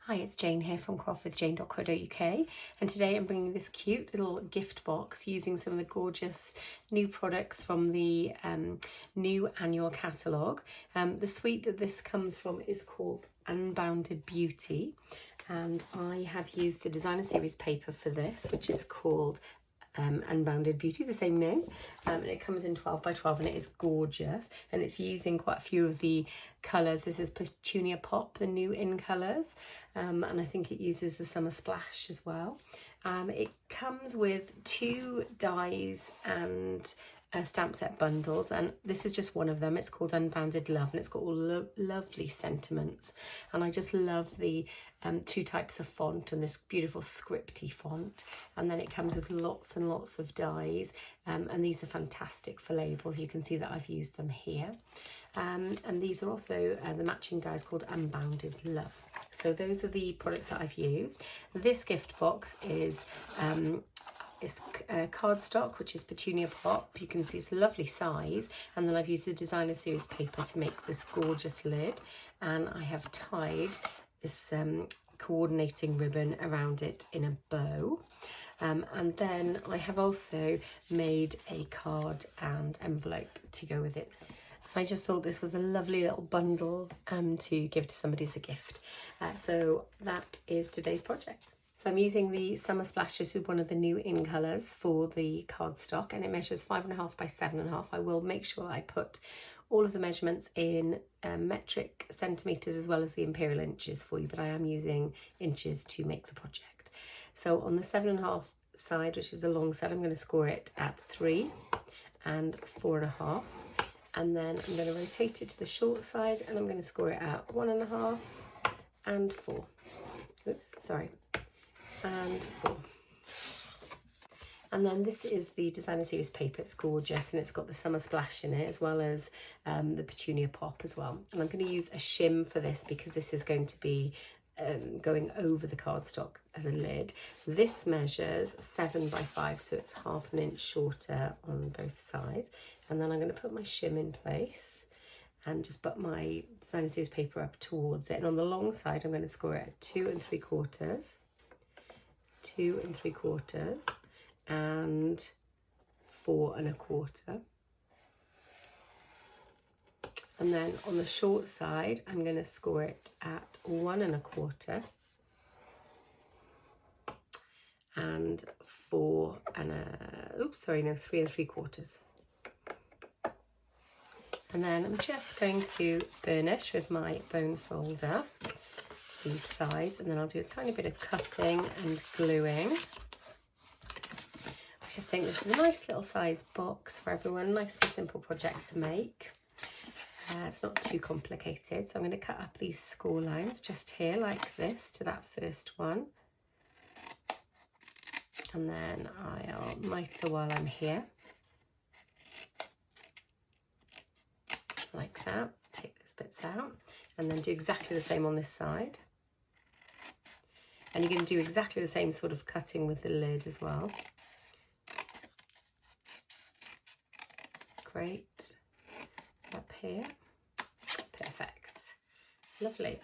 Hi, it's Jane here from craftwithjane.co.uk, and today I'm bringing this cute little gift box using some of the gorgeous new products from the new Annual Catalogue. The suite that this comes from is called Unbounded Beauty, and I have used the designer series paper for this, which is called Unbounded Beauty, the same name, and it comes in 12 by 12 and it is gorgeous, and it's using quite a few of the colours. This is Petunia Pop, the new in colours, and I think it uses the Summer Splash as well. It comes with 2 dies and stamp set bundles, and this is just one of them. It's called Unbounded Love, and it's got all lovely sentiments, and I just love the 2 types of font and this beautiful scripty font. And then it comes with lots and lots of dies, and these are fantastic for labels. You can see that I've used them here, and these are also the matching dies called Unbounded Love. So those are the products that I've used. This gift box is it's cardstock, which is Petunia Pop. You can see it's a lovely size, and then I've used the designer series paper to make this gorgeous lid, and I have tied this coordinating ribbon around it in a bow, and then I have also made a card and envelope to go with it. I just thought this was a lovely little bundle to give to somebody as a gift. So that is today's project. So I'm using the Summer Splash, which is one of the new in colours for the cardstock, and it measures 5.5 by 7.5. I will make sure I put all of the measurements in metric centimetres as well as the imperial inches for you, but I am using inches to make the project. So on the 7.5 side, which is the long side, I'm going to score it at 3 and 4.5, and then I'm going to rotate it to the short side and I'm going to score it at 1.5 and 4. Oops, sorry. And 4. And then this is the designer series paper. It's gorgeous, and it's got the Summer Splash in it as well as the Petunia Pop as well. And I'm going to use a shim for this because this is going to be going over the cardstock as a lid. This measures 7 by 5, so it's ½ an inch shorter on both sides. And then I'm going to put my shim in place and just put my designer series paper up towards it. And on the long side, I'm going to score it at 2 3/4. 2 3/4 and 4 1/4, and then on the short side I'm going to score it at 1 1/4 and 4 and 3 3/4. And then I'm just going to burnish with my bone folder these sides, and then I'll do a tiny bit of cutting and gluing. I just think this is a nice little size box for everyone, nice and simple project to make. It's not too complicated, so I'm going to cut up these score lines just here like this to that first one, and then I'll miter while I'm here like that. Take those bits out and then do exactly the same on this side. And you're going to do exactly the same sort of cutting with the lid as well. Great. Up here. Perfect. Lovely.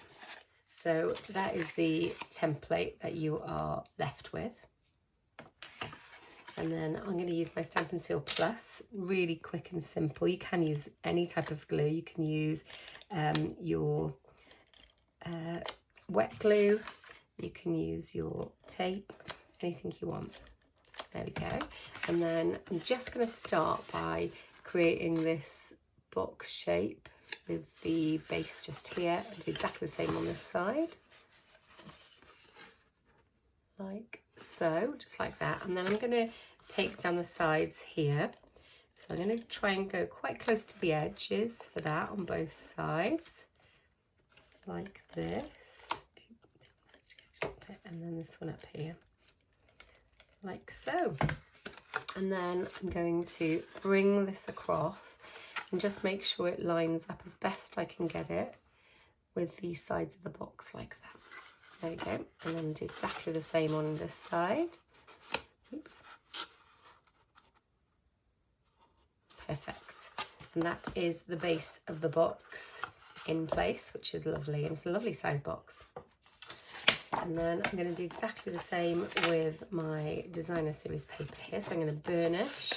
So that is the template that you are left with. And then I'm going to use my Stampin' Seal Plus, really quick and simple. You can use any type of glue. You can use your wet glue. You can use your tape, anything you want. There we go. And then I'm just going to start by creating this box shape with the base just here, and do exactly the same on this side. Like so, just like that. And then I'm going to take down the sides here. So I'm going to try and go quite close to the edges for that on both sides. Like this. And then this one up here, like so. And then I'm going to bring this across and just make sure it lines up as best I can get it with the sides of the box like that. There we go. And then do exactly the same on this side. Oops. Perfect. And that is the base of the box in place, which is lovely, and it's a lovely size box. And then I'm going to do exactly the same with my designer series paper here. So I'm going to burnish.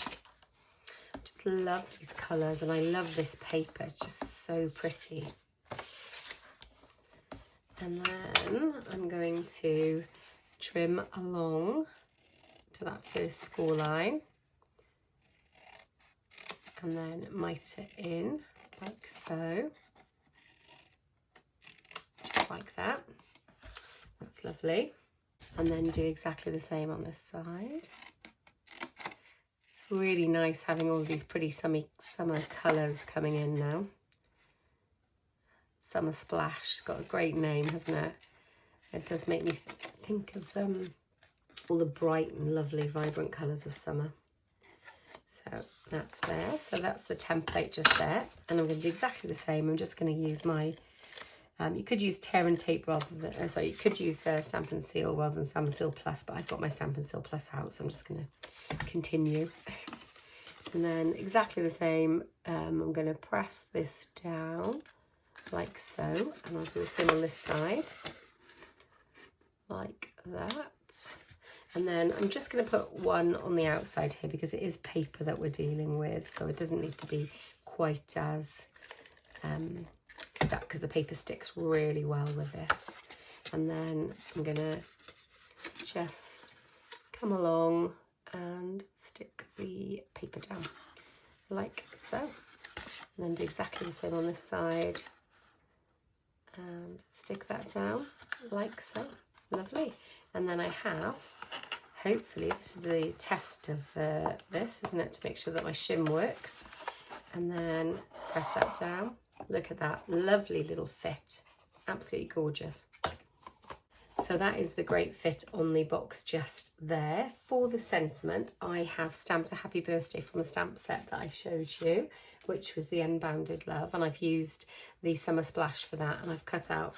Just love these colours, and I love this paper. It's just so pretty. And then I'm going to trim along to that first score line, and then mite it in like so, just like that. That's lovely. And then do exactly the same on this side. It's really nice having all these pretty summer colours coming in now. Summer Splash, it's got a great name, hasn't it? It does make me think of all the bright and lovely vibrant colours of summer. So that's there. So that's the template just there. And I'm going to do exactly the same. I'm just going to use my, you could use tear and tape rather than, sorry, you could use Stampin' Seal rather than Stampin' Seal Plus, but I've got my Stampin' Seal Plus out, so I'm just going to continue. And then exactly the same, I'm going to press this down like so, and I'll do the same on this side, like that. And then I'm just going to put one on the outside here because it is paper that we're dealing with, so it doesn't need to be quite as stuck, because the paper sticks really well with this. And then I'm going to just come along and stick the paper down like so, and then do exactly the same on this side and stick that down like so. Lovely. And then I have, hopefully this is a test of this, isn't it, to make sure that my shim works. And then press that down. Look at that lovely little fit, absolutely gorgeous. So that is the great fit on the box just there. For the sentiment, I have stamped a happy birthday from the stamp set that I showed you, which was the Unbounded Love, and I've used the Summer Splash for that, and I've cut out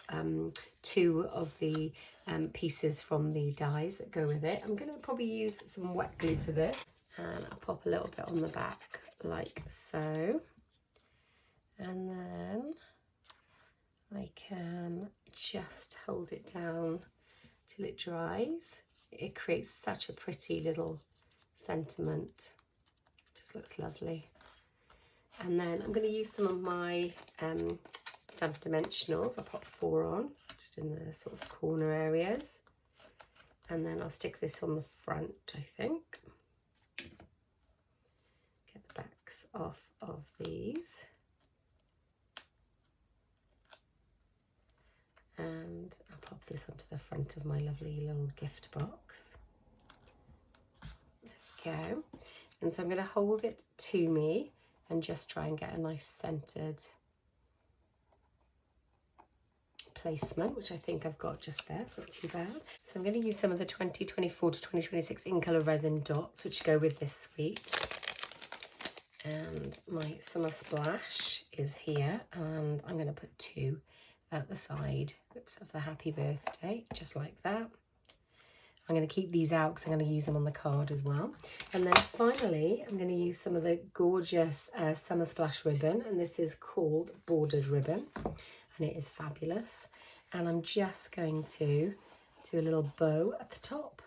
2 of the pieces from the dies that go with it. I'm going to probably use some wet glue for this, and I'll pop a little bit on the back like so, and then I can just hold it down till it dries. It creates such a pretty little sentiment. Just looks lovely. And then I'm going to use some of my Stampin' Dimensionals. I'll pop 4 on, just in the sort of corner areas. And then I'll stick this on the front, I think. Get the backs off of these. And I'll pop this onto the front of my lovely little gift box. There we go. And so I'm going to hold it to me and just try and get a nice centered placement, which I think I've got just there. It's not too bad. So I'm going to use some of the 2024 to 2026 in colour resin dots, which go with this suite. And my Summer Splash is here, and I'm going to put 2 at the side, of the happy birthday, just like that. I'm going to keep these out because I'm going to use them on the card as well. And then finally, I'm going to use some of the gorgeous Summer Splash ribbon, and this is called Bordered Ribbon, and it is fabulous. And I'm just going to do a little bow at the top.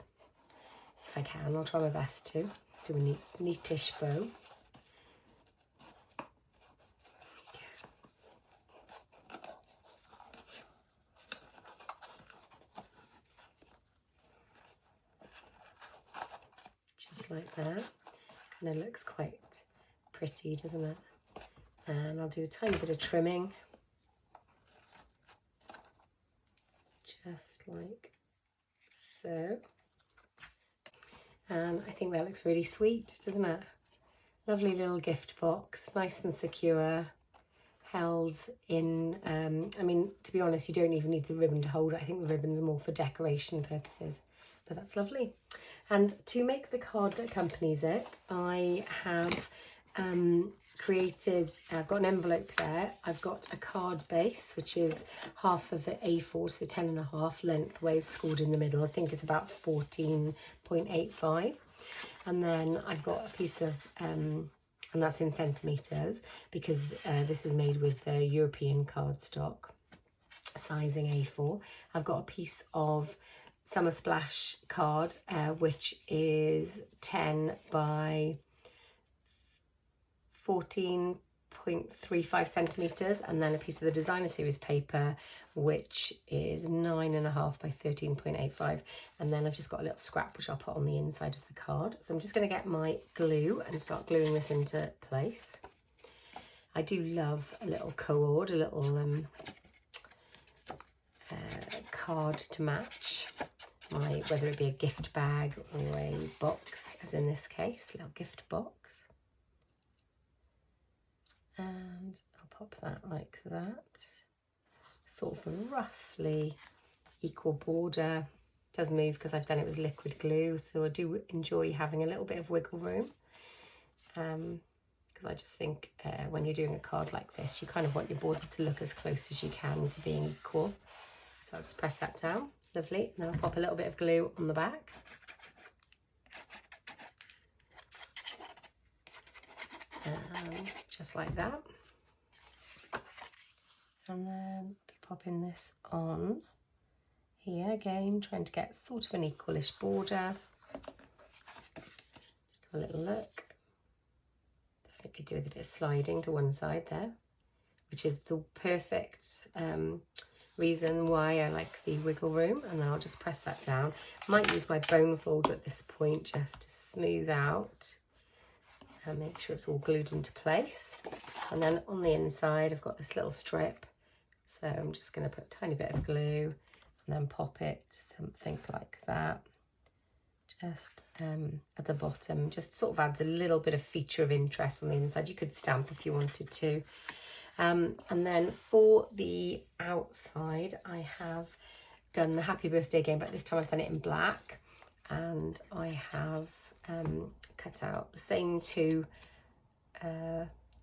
If I can, I'll try my best to do a neatish bow. Like that. Kind of looks quite pretty, doesn't it? And I'll do a tiny bit of trimming, just like so. And I think that looks really sweet, doesn't it? Lovely little gift box, nice and secure, held in, I mean, to be honest, you don't even need the ribbon to hold it. I think the ribbon's more for decoration purposes, but that's lovely. And to make the card that accompanies it, I have I've got an envelope there. I've got a card base, which is half of the A4, so 10.5 lengthways, scored in the middle. I think it's about 14.85. And then I've got a piece of, and that's in centimetres, because this is made with European cardstock. sizing A4. I've got a piece of Summer Splash card, which is 10 by 14.35 centimetres, and then a piece of the Designer Series paper, which is 9.5 by 13.85, and then I've just got a little scrap which I'll put on the inside of the card. So I'm just going to get my glue and start gluing this into place. I do love a little cord, a little card to match whether it be a gift bag or a box, as in this case, a little gift box. And I'll pop that like that, sort of roughly equal border. It does move because I've done it with liquid glue, so I do enjoy having a little bit of wiggle room, because I just think when you're doing a card like this, you kind of want your border to look as close as you can to being equal. So I'll just press that down, lovely, and then I'll pop a little bit of glue on the back. And just like that. And then popping this on here again, trying to get sort of an equalish border. Just have a little look. Definitely could do with a bit of sliding to one side there, which is the perfect reason why I like the wiggle room. And then I'll just press that down. Might use my bone folder at this point just to smooth out and make sure it's all glued into place. And then on the inside I've got this little strip, so I'm just going to put a tiny bit of glue and then pop it something like that, just at the bottom. Just sort of adds a little bit of feature of interest on the inside. You could stamp if you wanted to. And then for the outside, I have done the Happy Birthday game, but this time I've done it in black, and I have cut out the same two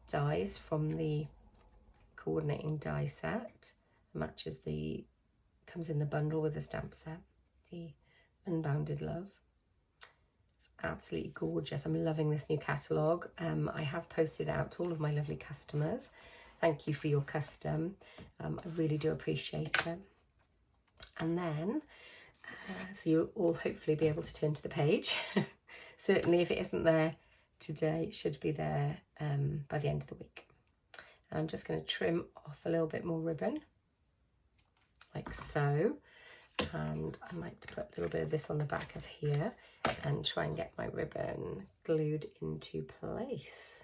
dies from the coordinating die set. Matches comes in the bundle with the stamp set, the Unbounded Love. It's absolutely gorgeous. I'm loving this new catalogue. I have posted out to all of my lovely customers. Thank you for your custom. I really do appreciate it. And then, so you'll all hopefully be able to turn to the page. Certainly if it isn't there today, it should be there by the end of the week. And I'm just going to trim off a little bit more ribbon, like so. And I might put a little bit of this on the back of here and try and get my ribbon glued into place.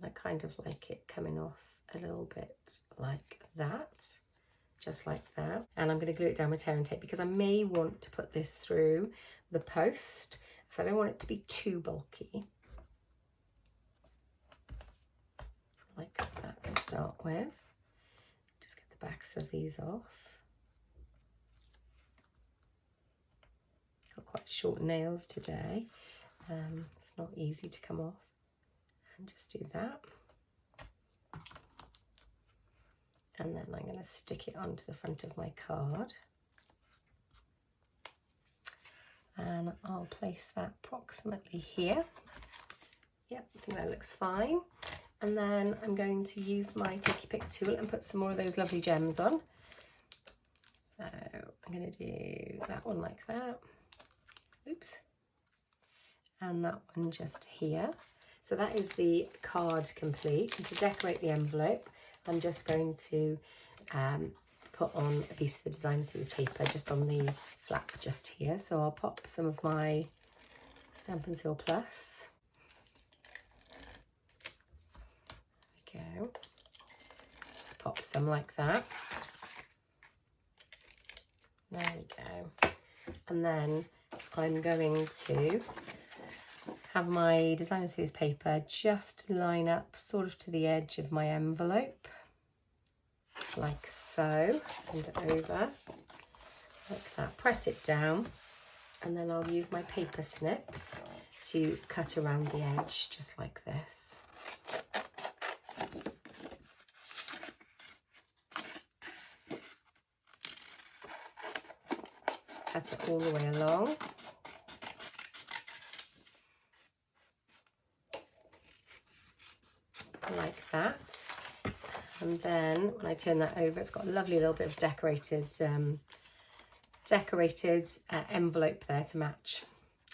I kind of like it coming off a little bit like that, just like that. And I'm going to glue it down with tear and tape because I may want to put this through the post, so I don't want it to be too bulky. Like that to start with. Just get the backs of these off. Got quite short nails today. It's not easy to come off. And just do that, and then I'm going to stick it onto the front of my card, and I'll place that approximately here. Yep, I think that looks fine. And then I'm going to use my Take Your Pick tool and put some more of those lovely gems on. So I'm going to do that one like that, oops, and that one just here. So that is the card complete. And to decorate the envelope, I'm just going to put on a piece of the Designer Series paper just on the flap just here. So I'll pop some of my Stampin' Seal Plus. There we go. Just pop some like that. There we go. And then I'm going to have my Designer Series paper just line up sort of to the edge of my envelope, like so, and over, like that. Press it down, and then I'll use my paper snips to cut around the edge, just like this. Cut it all the way along. Like that. And then when I turn that over, it's got a lovely little bit of decorated envelope there to match.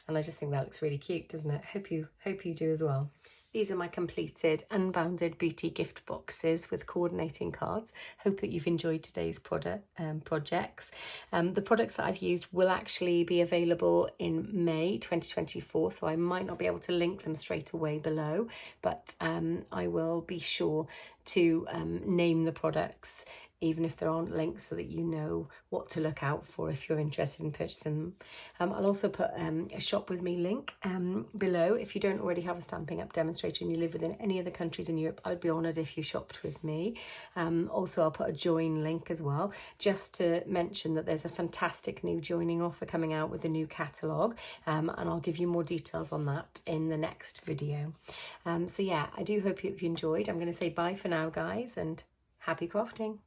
And I just think that looks really cute, doesn't it? Hope you do as well. These are my completed Unbounded Beauty gift boxes with coordinating cards. Hope that you've enjoyed today's projects. The products that I've used will actually be available in May 2024, so I might not be able to link them straight away below, but I will be sure to name the products even if there aren't links, so that you know what to look out for if you're interested in purchasing them. I'll also put a shop with me link below. If you don't already have a Stampin' Up demonstrator and you live within any other countries in Europe, I would be honoured if you shopped with me. Also, I'll put a join link as well, just to mention that there's a fantastic new joining offer coming out with the new catalogue, and I'll give you more details on that in the next video. So yeah, I do hope you've enjoyed. I'm going to say bye for now, guys, and happy crafting.